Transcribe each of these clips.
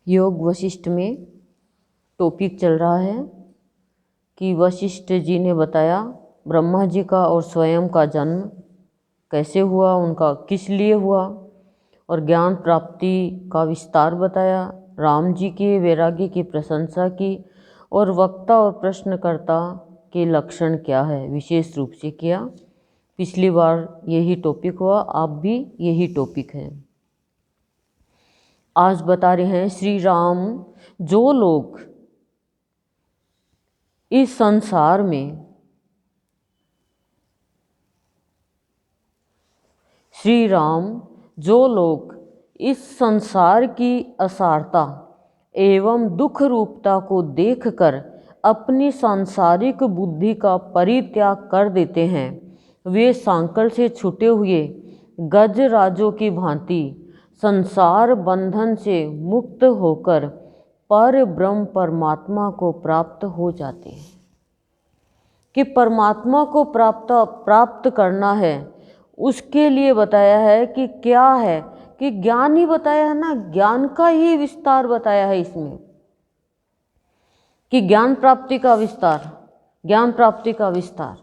योग वशिष्ठ में टॉपिक चल रहा है कि वशिष्ठ जी ने बताया ब्रह्मा जी का और स्वयं का जन्म कैसे हुआ, उनका किस लिए हुआ, और ज्ञान प्राप्ति का विस्तार बताया। राम जी के वैराग्य की प्रशंसा की और वक्ता और प्रश्नकर्ता के लक्षण क्या है विशेष रूप से किया। पिछली बार यही टॉपिक हुआ, अब भी यही टॉपिक है। आज बता रहे हैं श्री राम, जो लोग इस संसार में श्री राम जो लोग इस संसार की असारता एवं दुख रूपता को देखकर अपनी सांसारिक बुद्धि का परित्याग कर देते हैं, वे सांकल से छूटे हुए गजराजों की भांति संसार बंधन से मुक्त होकर पर ब्रह्म परमात्मा को प्राप्त हो जाते हैं। कि परमात्मा को प्राप्त करना है, उसके लिए बताया है कि क्या है, कि ज्ञान ही बताया है ना, ज्ञान का ही विस्तार बताया है इसमें, कि ज्ञान प्राप्ति का विस्तार, ज्ञान प्राप्ति का विस्तार,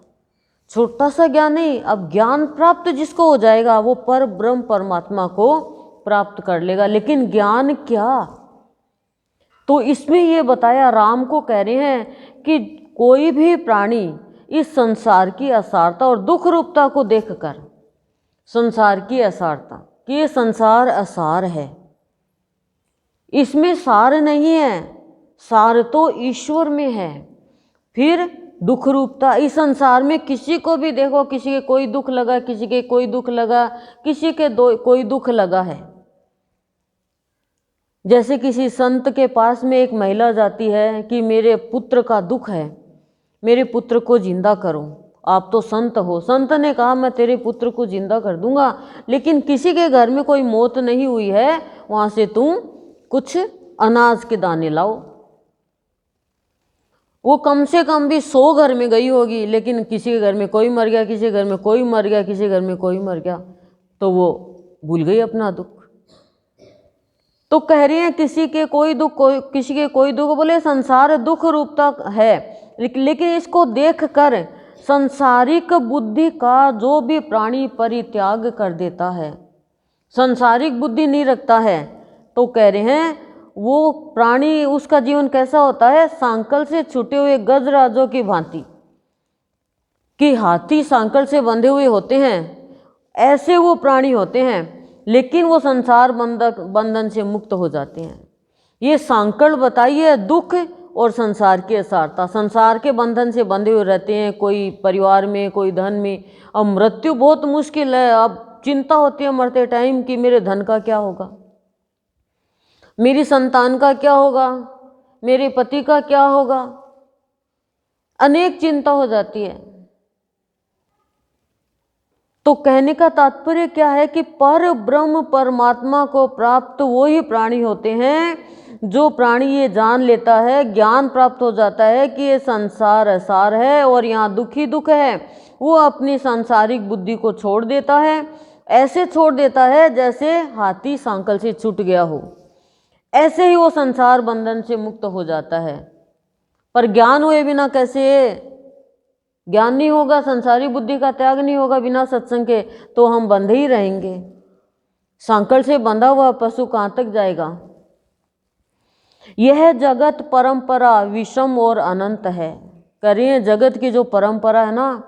छोटा सा ज्ञान नहीं। अब ज्ञान प्राप्त जिसको हो जाएगा वो पर ब्रह्म परमात्मा को प्राप्त कर लेगा। लेकिन ज्ञान क्या, तो इसमें ये बताया, राम को कह रहे हैं कि कोई भी प्राणी इस संसार की असारता और दुख रूपता को देखकर, संसार की असारता कि ये संसार असार है, इसमें सार नहीं है, सार तो ईश्वर में है। फिर दुख रूपता, इस संसार में किसी को भी देखो, किसी के कोई दुख लगा, किसी के कोई दुख लगा, किसी के कोई दुख लगा है। जैसे किसी संत के पास में एक महिला जाती है कि मेरे पुत्र का दुख है, मेरे पुत्र को जिंदा करो। आप तो संत हो, संत ने कहा मैं तेरे पुत्र को जिंदा कर दूंगा, लेकिन किसी के घर में कोई मौत नहीं हुई है, वहां से तुम कुछ अनाज के दाने लाओ। वो कम से कम भी 100 घर में गई होगी, लेकिन किसी के घर में कोई मर गया, किसी के घर में कोई मर गया, किसी के घर में कोई मर गया, तो वो भूल गई अपना दुख। तो कह रही हैं किसी के कोई दुख, किसी के कोई दुख, बोले संसार दुख रूपता है, लेकिन इसको देखकर संसारिक बुद्धि का जो भी प्राणी परित्याग कर देता है, संसारिक बुद्धि नहीं रखता है, तो कह रहे हैं वो प्राणी, उसका जीवन कैसा होता है, सांकल से छूटे हुए गजराजों की भांति। कि हाथी सांकल से बंधे हुए होते हैं, ऐसे वो प्राणी होते हैं, लेकिन वो संसार बंधन से मुक्त हो जाते हैं। ये सांकल बताइए, दुख और संसार की असारता, संसार के बंधन से बंधे हुए रहते हैं, कोई परिवार में, कोई धन में। अब मृत्यु बहुत मुश्किल है, अब चिंता होती है मरते टाइम कि मेरे धन का क्या होगा, मेरी संतान का क्या होगा, मेरे पति का क्या होगा, अनेक चिंता हो जाती है। तो कहने का तात्पर्य क्या है कि पर ब्रह्म परमात्मा को प्राप्त वो ही प्राणी होते हैं जो प्राणी ये जान लेता है, ज्ञान प्राप्त हो जाता है कि ये संसार असार है और यहाँ दुख ही दुख है। वो अपनी सांसारिक बुद्धि को छोड़ देता है, ऐसे छोड़ देता है जैसे हाथी सांकल से छूट गया हो, ऐसे ही वो संसार बंधन से मुक्त हो जाता है। पर ज्ञान हुए बिना कैसे, ज्ञान नहीं होगा, संसारी बुद्धि का त्याग नहीं होगा बिना सत्संग के, तो हम बंधे ही रहेंगे। सांकल से बंधा हुआ पशु कहाँ तक जाएगा। यह जगत परंपरा विषम और अनंत है। करिए, जगत की जो परंपरा है ना,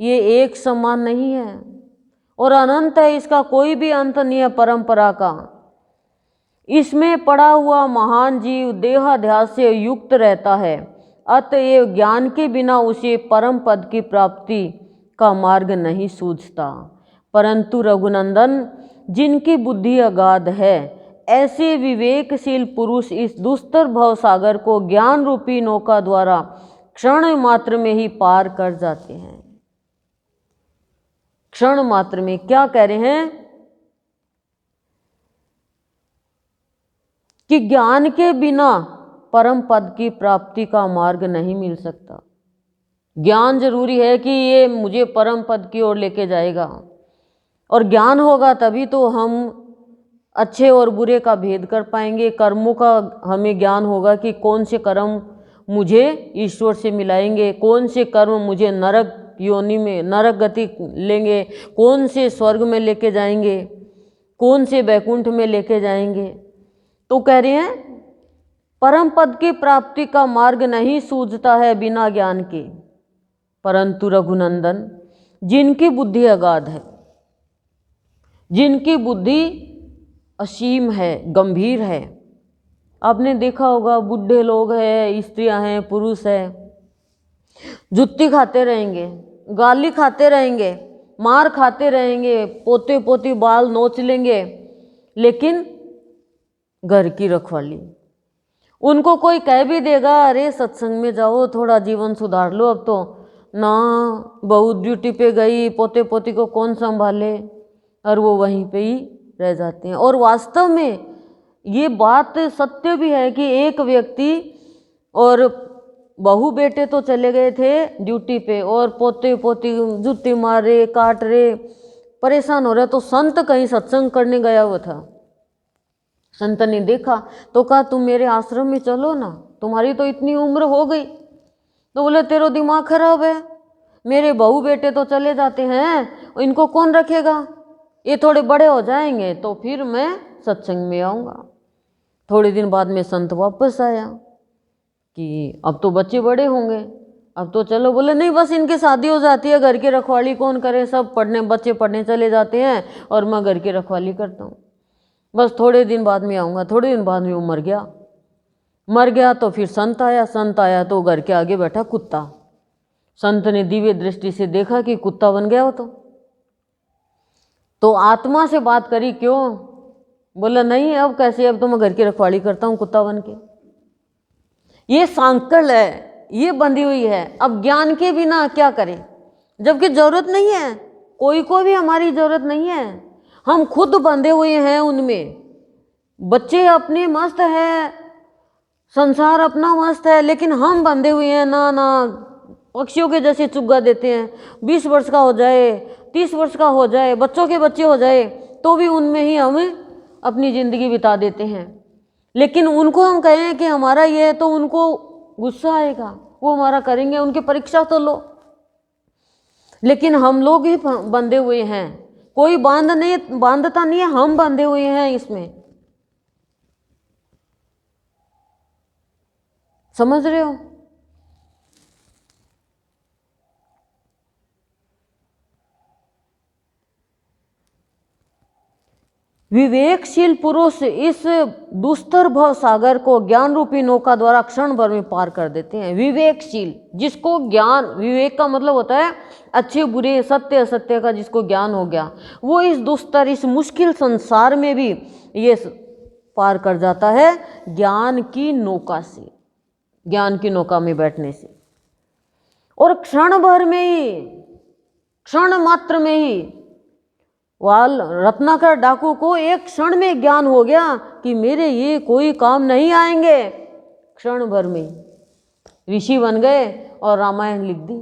ये एक समान नहीं है और अनंत है, इसका कोई भी अंत नहीं है परंपरा का। इसमें पड़ा हुआ महान जीव देहाध्यास से युक्त रहता है, अतएव ज्ञान के बिना उसे परम पद की प्राप्ति का मार्ग नहीं सूझता। परंतु रघुनंदन, जिनकी बुद्धि अगाध है, ऐसे विवेकशील पुरुष इस दुस्तर भव सागर को ज्ञान रूपी नौका द्वारा क्षण मात्र में ही पार कर जाते हैं। क्षण मात्र में, क्या कह रहे हैं कि ज्ञान के बिना परम पद की प्राप्ति का मार्ग नहीं मिल सकता। ज्ञान जरूरी है कि ये मुझे परम पद की ओर लेके जाएगा, और ज्ञान होगा तभी तो हम अच्छे और बुरे का भेद कर पाएंगे, कर्मों का हमें ज्ञान होगा कि कौन से कर्म मुझे ईश्वर से मिलाएंगे, कौन से कर्म मुझे नरक योनि में नरक गति लेंगे, कौन से स्वर्ग में लेके जाएंगे, कौन से वैकुंठ में लेके जाएंगे। तो कह रहे हैं परम पद की प्राप्ति का मार्ग नहीं सूझता है बिना ज्ञान के, परंतु रघुनंदन जिनकी बुद्धि अगाध है, जिनकी बुद्धि असीम है, गंभीर है, आपने देखा होगा बूढ़े लोग हैं, स्त्रियां हैं, पुरुष हैं, जुत्ती खाते रहेंगे, गाली खाते रहेंगे, मार खाते रहेंगे, पोते पोती बाल नोच लेंगे, लेकिन घर की रखवाली। उनको कोई कह भी देगा अरे सत्संग में जाओ, थोड़ा जीवन सुधार लो, अब तो ना बहू ड्यूटी पे गई, पोते पोती को कौन संभाले, और वो वहीं पे ही रह जाते हैं। और वास्तव में ये बात सत्य भी है कि एक व्यक्ति और बहू बेटे तो चले गए थे ड्यूटी पे और पोते पोती जुत्ती मार रहे, काट रहे, परेशान हो रहे, तो संत कहीं सत्संग करने गया हुआ था। संत ने देखा तो कहा तुम मेरे आश्रम में चलो ना, तुम्हारी तो इतनी उम्र हो गई। तो बोले तेरा दिमाग खराब है, मेरे बहू बेटे तो चले जाते हैं, इनको कौन रखेगा, ये थोड़े बड़े हो जाएंगे तो फिर मैं सत्संग में आऊँगा। थोड़े दिन बाद में संत वापस आया कि अब तो बच्चे बड़े होंगे, अब तो चलो। बोले नहीं, बस इनकी शादी हो जाती है, घर की रखवाली कौन करे, सब पढ़ने, बच्चे पढ़ने चले जाते हैं और मैं घर की रखवाली करता हूँ, बस थोड़े दिन बाद में आऊँगा। थोड़े दिन बाद में वो मर गया तो फिर संत आया तो घर के आगे बैठा कुत्ता। संत ने दिव्य दृष्टि से देखा कि कुत्ता बन गया हो तो आत्मा से बात करी, क्यों? बोला नहीं, अब कैसे, अब तो मैं घर की रखवाली करता हूँ कुत्ता बन के। ये सांकल है, ये बंधी हुई है। अब ज्ञान के बिना क्या करें, जबकि जरूरत नहीं है, कोई को भी हमारी जरूरत नहीं है, हम खुद बंधे हुए हैं उनमें। बच्चे अपने मस्त है, संसार अपना मस्त है, लेकिन हम बंधे हुए हैं ना पक्षियों के जैसे चुग्गा देते हैं। 20 वर्ष का हो जाए, 30 वर्ष का हो जाए, बच्चों के बच्चे हो जाए तो भी उनमें ही हम अपनी ज़िंदगी बिता देते हैं। लेकिन उनको हम कहें कि हमारा ये है तो उनको गुस्सा आएगा, वो हमारा करेंगे, उनकी परीक्षा तो लो। लेकिन हम लोग ही बंधे हुए हैं, कोई बांधता नहीं है, हम बंधे हुए हैं इसमें। समझ रहे हो? विवेकशील पुरुष इस दुस्तर भव सागर को ज्ञान रूपी नौका द्वारा क्षण भर में पार कर देते हैं। विवेकशील, जिसको ज्ञान, विवेक का मतलब होता है अच्छे बुरे, सत्य असत्य का जिसको ज्ञान हो गया, वो इस दुस्तर, इस मुश्किल संसार में भी ये पार कर जाता है ज्ञान की नौका से, ज्ञान की नौका में बैठने से। और क्षण भर में ही, क्षण मात्र में ही, वाल रत्नाकर डाकू को एक क्षण में ज्ञान हो गया कि मेरे ये कोई काम नहीं आएंगे। क्षण भर में ऋषि बन गए और रामायण लिख दी।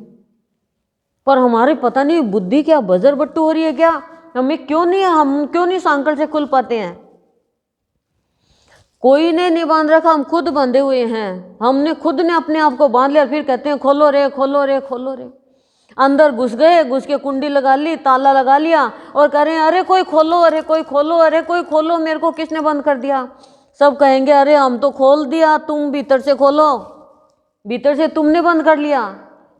पर हमारे पता नहीं बुद्धि क्या बजर बट्टू हो रही है क्या, हम क्यों नहीं सांकल से खुल पाते हैं। कोई ने नहीं बांध रखा, हम खुद बंधे हुए हैं, हमने खुद ने अपने आप को बांध लिया, फिर कहते हैं खोलो रे खोलो रे खोलो रे। अंदर घुस गए, घुस के कुंडी लगा ली, ताला लगा लिया और कह रहे हैं अरे कोई खोलो, अरे कोई खोलो, अरे कोई खोलो, मेरे को किसने बंद कर दिया। सब कहेंगे अरे हम तो खोल दिया, तुम भीतर से खोलो, भीतर से तुमने बंद कर लिया।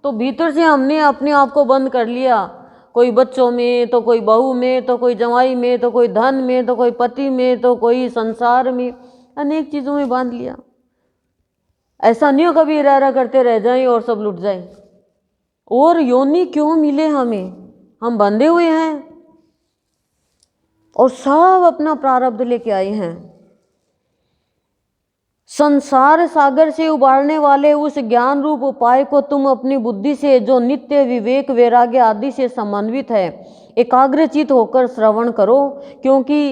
तो भीतर से हमने अपने आप को बंद कर लिया, कोई बच्चों में, तो कोई बहू में, तो कोई जवाई में, तो कोई धन में, तो कोई पति में, तो कोई संसार में, अनेक चीज़ों में बांध लिया। ऐसा नहीं हो कभी रह करते रह जाएं और सब लुट जाए। और योनि क्यों मिले हमें, हम बंधे हुए हैं और सब अपना प्रारब्ध लेके आए हैं। संसार सागर से उबारने वाले उस ज्ञान रूप उपाय को तुम अपनी बुद्धि से, जो नित्य विवेक वैराग्य आदि से समन्वित है, एकाग्रचित होकर श्रवण करो, क्योंकि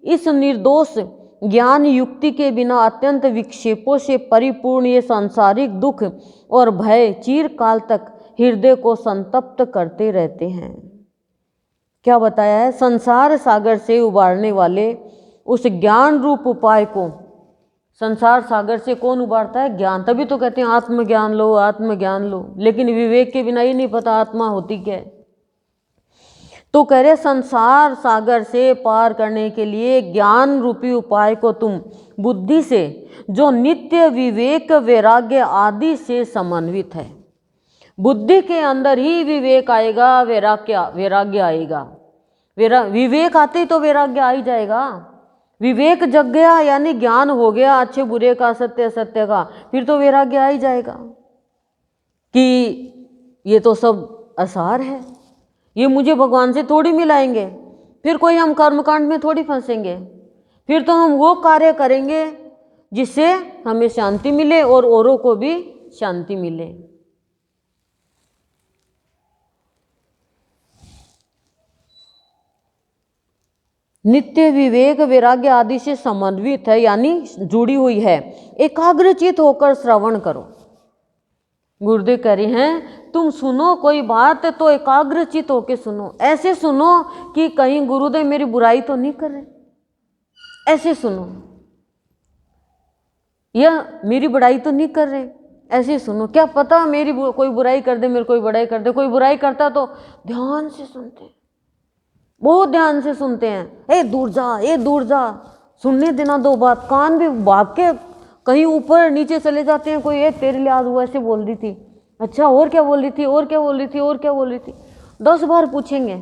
इस निर्दोष ज्ञान युक्ति के बिना अत्यंत विक्षेपों से परिपूर्ण ये सांसारिक दुख और भय चिरकाल तक हृदय को संतप्त करते रहते हैं। क्या बताया है? संसार सागर से उबारने वाले उस ज्ञान रूप उपाय को संसार सागर से कौन उबारता है? ज्ञान। तभी तो कहते हैं आत्मज्ञान लो, आत्मज्ञान लो। लेकिन विवेक के बिना ही नहीं पता आत्मा होती क्या है। तो कह रहे संसार सागर से पार करने के लिए ज्ञान रूपी उपाय को तुम बुद्धि से, जो नित्य विवेक वैराग्य आदि से समन्वित है। बुद्धि के अंदर ही विवेक आएगा, वैराग्य आएगा। विवेक आते ही तो वैराग्य आ ही जाएगा। विवेक जग गया यानी ज्ञान हो गया अच्छे बुरे का, सत्य असत्य का, फिर तो वैराग्य आ ही जाएगा कि ये तो सब असार है, ये मुझे भगवान से थोड़ी मिलाएंगे। फिर कोई हम कर्मकांड में थोड़ी फंसेंगे, फिर तो हम वो कार्य करेंगे जिससे हमें शांति मिले और औरों को भी शांति मिले। नित्य विवेक वैराग्य आदि से समन्वित है यानी जुड़ी हुई है। एकाग्रचित होकर श्रवण करो। गुरुदेव कह रहे हैं तुम सुनो कोई बात तो एकाग्रचित होकर सुनो। ऐसे सुनो कि कहीं गुरुदेव मेरी बुराई तो नहीं कर रहे, ऐसे सुनो। या मेरी बड़ाई तो नहीं कर रहे, ऐसे सुनो। क्या पता मेरी कोई बुराई कर दे, मेरी कोई बड़ाई कर दे। कोई बुराई करता तो ध्यान से सुनते, बहुत ध्यान से सुनते हैं। ए दूर जा, ए दूर जा, सुनने देना दो बात। कान भी भाग के कहीं ऊपर नीचे चले जाते हैं। कोई तेरे लिए आज वो ऐसे बोल रही थी, अच्छा और क्या बोल रही थी, और क्या बोल रही थी, और क्या बोल रही थी, 10 बार पूछेंगे।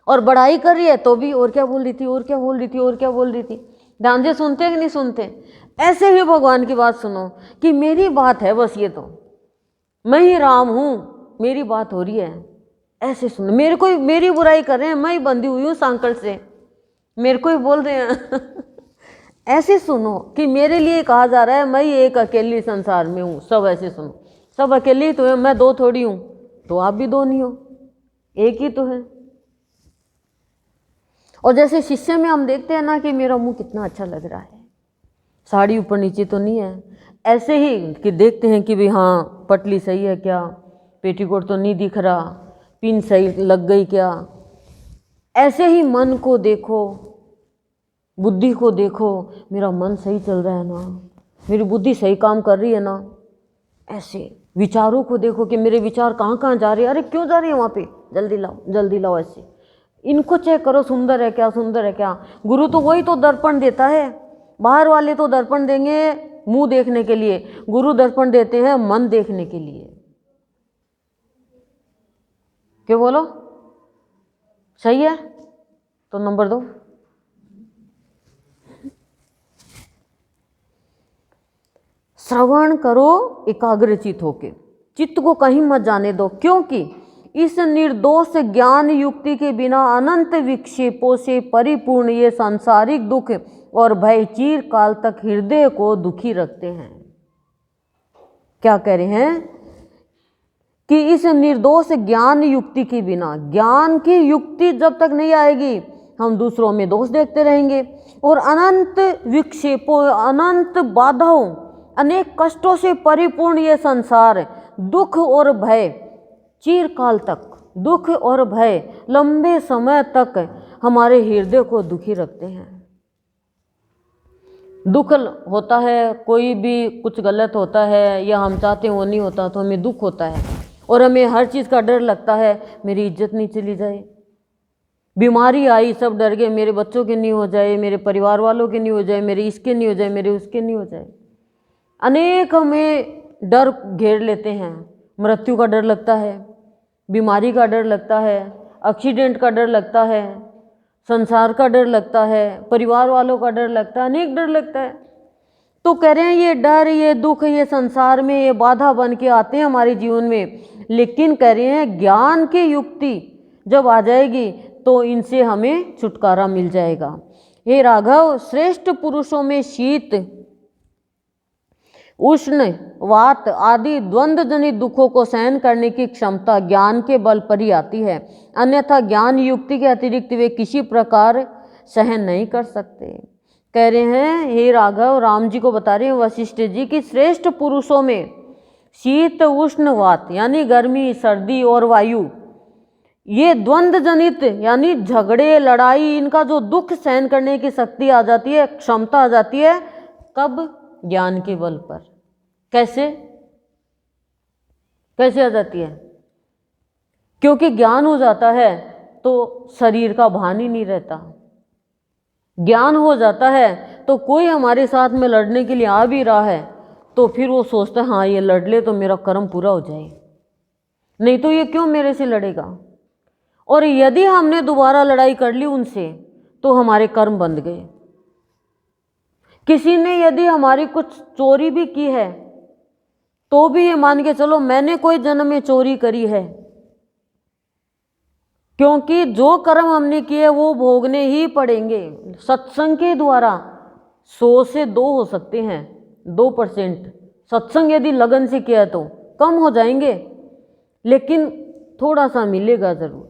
और बड़ाई कर रही है तो भी और क्या बोल रही थी, और क्या बोल रही थी, और क्या बोल रही थी। ध्यान से सुनते हैं कि नहीं सुनते? ऐसे ही भगवान की बात सुनो कि मेरी बात है बस, ये तो मैं ही राम हूँ, मेरी बात हो रही है, ऐसे सुनो। मेरे को मेरी बुराई कर रहे हैं, मैं ही बंधी हुई हूँ सांकल से, मेरे को ही बोल रहे हैं ऐसे सुनो कि मेरे लिए कहा जा रहा है मैं ही एक अकेली संसार में हूँ। सब ऐसे सुनो, सब अकेली ही तो है, मैं दो थोड़ी हूँ, तो आप भी दो नहीं हो, एक ही तो है। और जैसे शिष्य में हम देखते हैं ना कि मेरा मुंह कितना अच्छा लग रहा है, साड़ी ऊपर नीचे तो नहीं है, ऐसे ही कि देखते हैं कि भाई हाँ पटली सही है क्या, पेटीकोट तो नहीं दिख रहा, पिन सही लग गई क्या। ऐसे ही मन को देखो, बुद्धि को देखो, मेरा मन सही चल रहा है ना, मेरी बुद्धि सही काम कर रही है ना। ऐसे विचारों को देखो कि मेरे विचार कहाँ कहाँ जा रहे हैं, अरे क्यों जा रही है वहाँ पे, जल्दी लाओ जल्दी लाओ। ऐसे इनको चेक करो, सुंदर है क्या, सुंदर है क्या। गुरु तो वही तो दर्पण देता है। बाहर वाले तो दर्पण देंगे मुंह देखने के लिए, गुरु दर्पण देते हैं मन देखने के लिए। क्यों बोलो, सही है? तो नंबर 2, श्रवण करो एकाग्रचित होके, चित्त को कहीं मत जाने दो, क्योंकि इस निर्दोष ज्ञान युक्ति के बिना अनंत विक्षेपों से परिपूर्ण ये सांसारिक दुख और भय चिर काल तक हृदय को दुखी रखते हैं। क्या कह रहे हैं कि इस निर्दोष ज्ञान युक्ति के बिना, ज्ञान की युक्ति जब तक नहीं आएगी हम दूसरों में दोष देखते रहेंगे, और अनंत विक्षेपों, अनंत बाधाओं, अनेक कष्टों से परिपूर्ण ये संसार दुख और भय चिरकाल तक, दुख और भय लंबे समय तक हमारे हृदय को दुखी रखते हैं। दुख होता है, कोई भी कुछ गलत होता है या हम चाहते हैं वो नहीं होता तो हमें दुख होता है, और हमें हर चीज़ का डर लगता है, मेरी इज्जत नहीं चली जाए। बीमारी आई सब डर गए, मेरे बच्चों के नहीं हो जाए, मेरे परिवार वालों के नहीं हो जाए, मेरे इसके नहीं हो जाए, मेरे उसके नहीं हो जाए। अनेक हमें डर घेर लेते हैं। मृत्यु का डर लगता है, बीमारी का डर लगता है, एक्सीडेंट का डर लगता है, संसार का डर लगता है, परिवार वालों का डर लगता है, अनेक डर लगता है। तो कह रहे हैं ये डर, ये दुख, ये संसार में ये बाधा बन के आते हैं हमारे जीवन में, लेकिन कह रहे हैं ज्ञान की युक्ति जब आ जाएगी तो इनसे हमें छुटकारा मिल जाएगा। हे राघव, श्रेष्ठ पुरुषों में शीत, उष्ण, वात आदि द्वंद्व जनित दुखों को सहन करने की क्षमता ज्ञान के बल पर ही आती है, अन्यथा ज्ञान युक्ति के अतिरिक्त वे किसी प्रकार सहन नहीं कर सकते। कह रहे हैं हे राघव, राम जी को बता रहे हैं वशिष्ठ जी की श्रेष्ठ पुरुषों में शीत, उष्ण, वात यानी गर्मी, सर्दी और वायु, ये द्वंद्व जनित यानी झगड़े लड़ाई, इनका जो दुख सहन करने की शक्ति आ जाती है, क्षमता आ जाती है, कब? ज्ञान के बल पर। कैसे कैसे आ जाती है? क्योंकि ज्ञान हो जाता है तो शरीर का भान ही नहीं रहता। ज्ञान हो जाता है तो कोई हमारे साथ में लड़ने के लिए आ भी रहा है तो फिर वो सोचता है हाँ ये लड़ ले तो मेरा कर्म पूरा हो जाए, नहीं तो ये क्यों मेरे से लड़ेगा। और यदि हमने दोबारा लड़ाई कर ली उनसे तो हमारे कर्म बंध गए। किसी ने यदि हमारी कुछ चोरी भी की है तो भी ये मान के चलो मैंने कोई जन्म में चोरी करी है, क्योंकि जो कर्म हमने किए वो भोगने ही पड़ेंगे। सत्संग के द्वारा 100 से 2 हो सकते हैं, 2%। सत्संग यदि लगन से किया तो कम हो जाएंगे, लेकिन थोड़ा सा मिलेगा जरूर।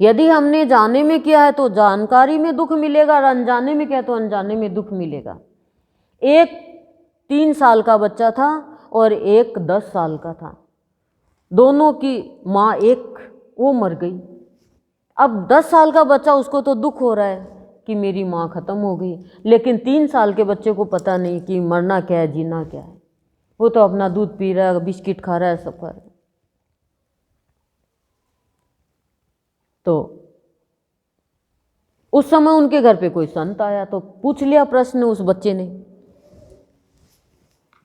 यदि हमने जाने में किया है तो जानकारी में दुख मिलेगा, और अनजाने में किया तो अनजाने में दुख मिलेगा। एक 3 साल का बच्चा था और एक 10 साल का था, दोनों की माँ एक, वो मर गई। अब 10 साल का बच्चा, उसको तो दुख हो रहा है कि मेरी माँ खत्म हो गई, लेकिन 3 साल के बच्चे को पता नहीं कि मरना क्या है, जीना क्या है। वो तो अपना दूध पी रहा है, बिस्किट खा रहा है, सब कर रहा है। तो उस समय उनके घर पे कोई संत आया तो पूछ लिया प्रश्न उस बच्चे ने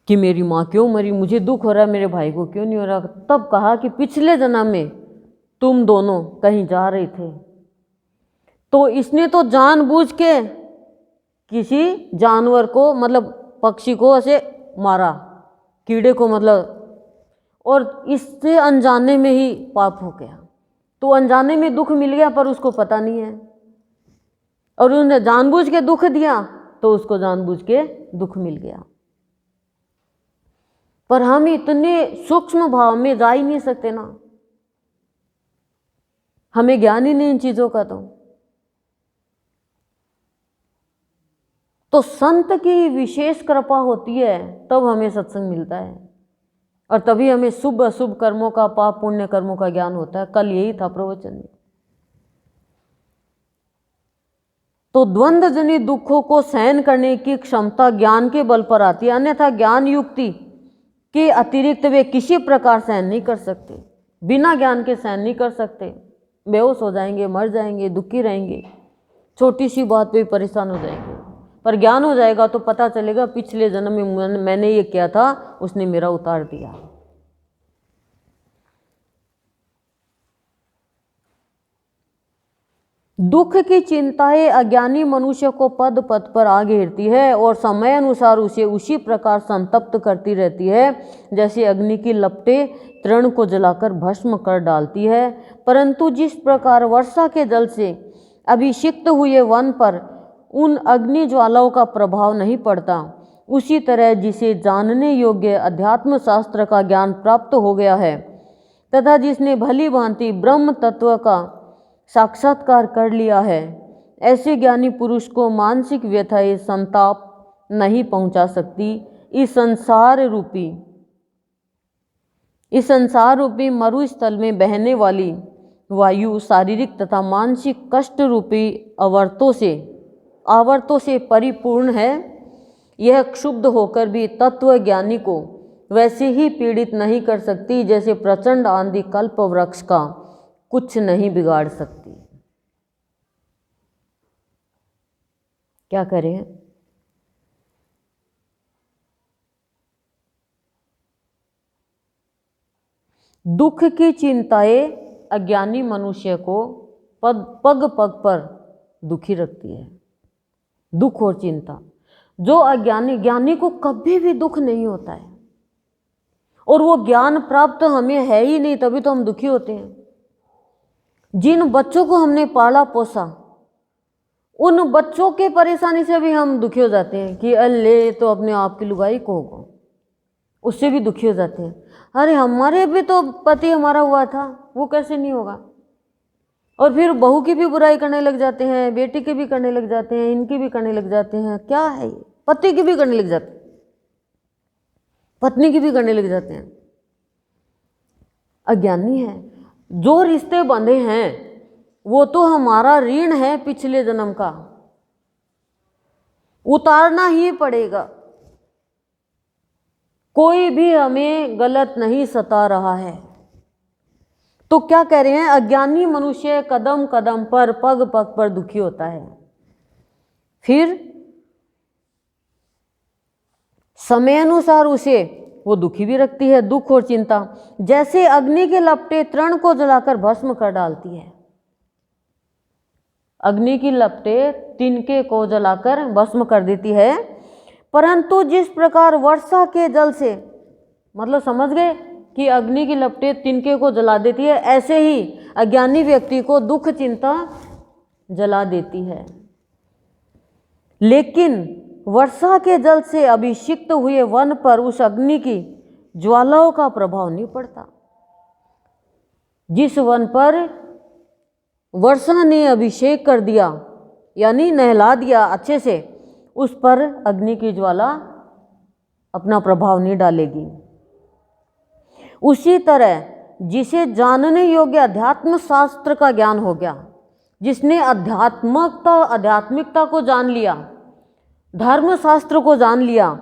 कि मेरी माँ क्यों मरी, मुझे दुख हो रहा है, मेरे भाई को क्यों नहीं हो रहा। तब कहा कि पिछले जन्म में तुम दोनों कहीं जा रहे थे, तो इसने तो जानबूझ के किसी जानवर को, मतलब पक्षी को ऐसे मारा, कीड़े को मतलब, और इससे अनजाने में ही पाप हो गया। तो अनजाने में दुख मिल गया पर उसको पता नहीं है, और उसने जानबूझ के दुख दिया तो उसको जानबूझ के दुख मिल गया। पर हम इतने सूक्ष्म भाव में जा ही नहीं सकते ना, हमें ज्ञान ही नहीं इन चीजों का। तो संत की विशेष कृपा होती है तब हमें सत्संग मिलता है, और तभी हमें शुभ अशुभ कर्मों का, पाप पुण्य कर्मों का ज्ञान होता है। कल यही था प्रवचन में। तो द्वंद्व जनित दुखों को सहन करने की क्षमता ज्ञान के बल पर आती है, अन्यथा ज्ञान युक्ति के अतिरिक्त वे किसी प्रकार सहन नहीं कर सकते। बिना ज्ञान के सहन नहीं कर सकते, बेहोश हो जाएंगे, मर जाएंगे, दुखी रहेंगे, छोटी सी बात पे परेशान हो जाएंगे। पर ज्ञान हो जाएगा तो पता चलेगा पिछले जन्म में मैंने ये किया था, उसने मेरा उतार दिया। दुख की चिंताएं अज्ञानी मनुष्य को पद पद पर आ घेरती है और समय अनुसार उसे उसी प्रकार संतप्त करती रहती है जैसे अग्नि की लपटें तृण को जलाकर भस्म कर डालती है। परंतु जिस प्रकार वर्षा के जल से अभिषिक्त हुए वन पर उन अग्नि ज्वालाओं का प्रभाव नहीं पड़ता, उसी तरह जिसे जानने योग्य अध्यात्म शास्त्र का ज्ञान प्राप्त हो गया है तथा जिसने भली भांति ब्रह्म तत्व का साक्षात्कार कर लिया है, ऐसे ज्ञानी पुरुष को मानसिक व्यथाएं संताप नहीं पहुंचा सकती। इस संसार रूपी मरुस्थल में बहने वाली वायु शारीरिक तथा मानसिक कष्ट रूपी आवर्तों से परिपूर्ण है। यह क्षुब्ध होकर भी तत्व ज्ञानी को वैसे ही पीड़ित नहीं कर सकती जैसे प्रचंड आंधी कल्प वृक्ष का कुछ नहीं बिगाड़ सकती। क्या करें? दुख की चिंताएं अज्ञानी मनुष्य को पग पग पर दुखी रखती है। दुख और चिंता, जो ज्ञानी को कभी भी दुख नहीं होता है, और वो ज्ञान प्राप्त हमें है ही नहीं, तभी तो हम दुखी होते हैं। जिन बच्चों को हमने पाला पोसा, उन बच्चों के परेशानी से भी हम दुखी हो जाते हैं कि अल्ले तो अपने आप की लुगाई को होगा, उससे भी दुखी हो जाते हैं। अरे हमारे भी तो पति हमारा हुआ था, वो कैसे नहीं होगा। और फिर बहू की भी बुराई करने लग जाते हैं, बेटी की भी करने लग जाते हैं, इनकी भी करने लग जाते हैं। क्या है ये? पति की भी करने लग जाते हैं, पत्नी की भी करने लग जाते हैं। अज्ञानी है। जो रिश्ते बंधे हैं वो तो हमारा ऋण है पिछले जन्म का, उतारना ही पड़ेगा। कोई भी हमें गलत नहीं सता रहा है। तो क्या कह रहे हैं, अज्ञानी मनुष्य कदम कदम पर पग पग पर दुखी होता है। फिर समय अनुसार उसे वो दुखी भी रखती है। दुख और चिंता जैसे अग्नि के लपटें तृण को जलाकर भस्म कर डालती है। अग्नि की लपटें तिनके को जलाकर भस्म कर देती है, परंतु जिस प्रकार वर्षा के जल से, मतलब समझ गए कि अग्नि की लपटें तिनके को जला देती है, ऐसे ही अज्ञानी व्यक्ति को दुख चिंता जला देती है। लेकिन वर्षा के जल से अभिषिक्त हुए वन पर उस अग्नि की ज्वालाओं का प्रभाव नहीं पड़ता। जिस वन पर वर्षा ने अभिषेक कर दिया, यानी नहला दिया अच्छे से, उस पर अग्नि की ज्वाला अपना प्रभाव नहीं डालेगी। उसी तरह जिसे जानने योग्य अध्यात्म शास्त्र का ज्ञान हो गया, जिसने आध्यात्मिकता को जान लिया, धर्म शास्त्र को जान लिया,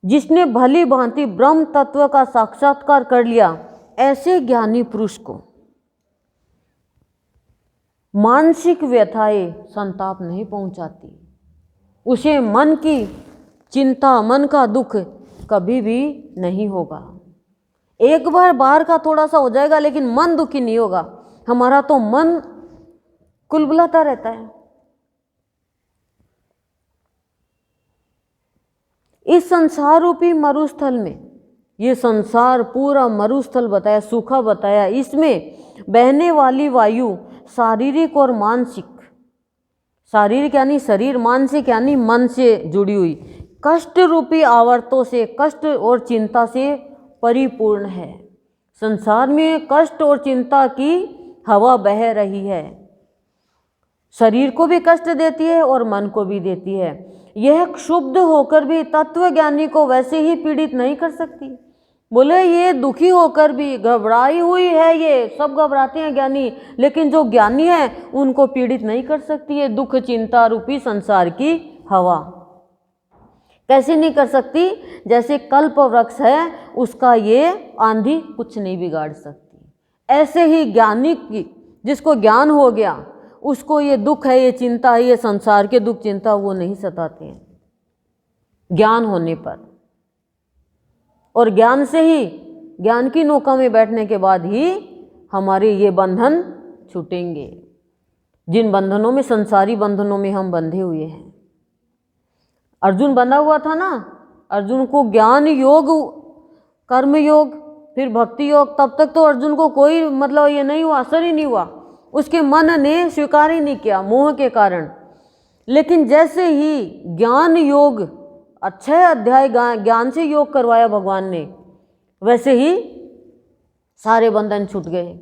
जिसने भली भांति ब्रह्म तत्व का साक्षात्कार कर लिया, ऐसे ज्ञानी पुरुष को मानसिक व्यथाएं संताप नहीं पहुंचाती। उसे मन की चिंता, मन का दुख कभी भी नहीं होगा। एक बार बाहर का थोड़ा सा हो जाएगा, लेकिन मन दुखी नहीं होगा। हमारा तो मन कुलबुलाता रहता है। इस संसार रूपी मरुस्थल में, ये संसार पूरा मरुस्थल बताया, सूखा बताया, इसमें बहने वाली वायु शारीरिक और मानसिक, शारीरिक यानी शरीर, मानसिक यानी मन से जुड़ी हुई कष्ट रूपी आवर्तों से, कष्ट और चिंता से परिपूर्ण है। संसार में कष्ट और चिंता की हवा बह रही है। शरीर को भी कष्ट देती है और मन को भी देती है। यह क्षुब्ध होकर भी तत्वज्ञानी को वैसे ही पीड़ित नहीं कर सकती। बोले ये दुखी होकर भी घबराई हुई है, ये सब घबराते हैं ज्ञानी, लेकिन जो ज्ञानी है उनको पीड़ित नहीं कर सकती है दुख चिंता रूपी संसार की हवा। कैसे नहीं कर सकती? जैसे कल्प वृक्ष है, उसका ये आंधी कुछ नहीं बिगाड़ सकती। ऐसे ही ज्ञानी की, जिसको ज्ञान हो गया, उसको ये दुख है, ये चिंता है, ये संसार के दुख चिंता वो नहीं सताते हैं ज्ञान होने पर। और ज्ञान से ही, ज्ञान की नौका में बैठने के बाद ही हमारे ये बंधन छूटेंगे, जिन बंधनों में, संसारी बंधनों में हम बंधे हुए हैं। अर्जुन बंधा हुआ था ना, अर्जुन को ज्ञान योग, कर्म योग, फिर भक्ति योग, तब तक तो अर्जुन को कोई मतलब ये नहीं हुआ, असर ही नहीं हुआ। उसके मन ने स्वीकार ही नहीं किया मोह के कारण। लेकिन जैसे ही ज्ञान योग, 6 अध्याय ज्ञान से योग करवाया भगवान ने, वैसे ही सारे बंधन छूट गए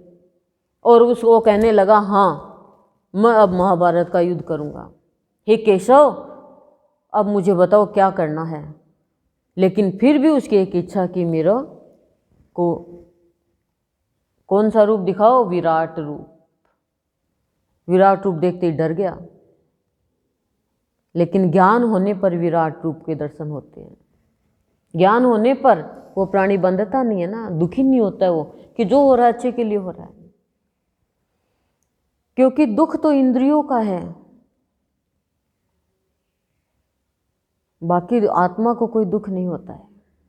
और उसको कहने लगा, हाँ मैं अब महाभारत का युद्ध करूँगा। हे केशव, अब मुझे बताओ क्या करना है। लेकिन फिर भी उसकी एक इच्छा कि मेरा को कौन सा रूप दिखाओ? विराट रूप। विराट रूप देखते ही डर गया। लेकिन ज्ञान होने पर विराट रूप के दर्शन होते हैं। ज्ञान होने पर वो प्राणी बंधता नहीं है ना, दुखी नहीं होता है वो, कि जो हो रहा है अच्छे के लिए हो रहा है। क्योंकि दुख तो इंद्रियों का है, बाकी आत्मा को कोई दुख नहीं होता है।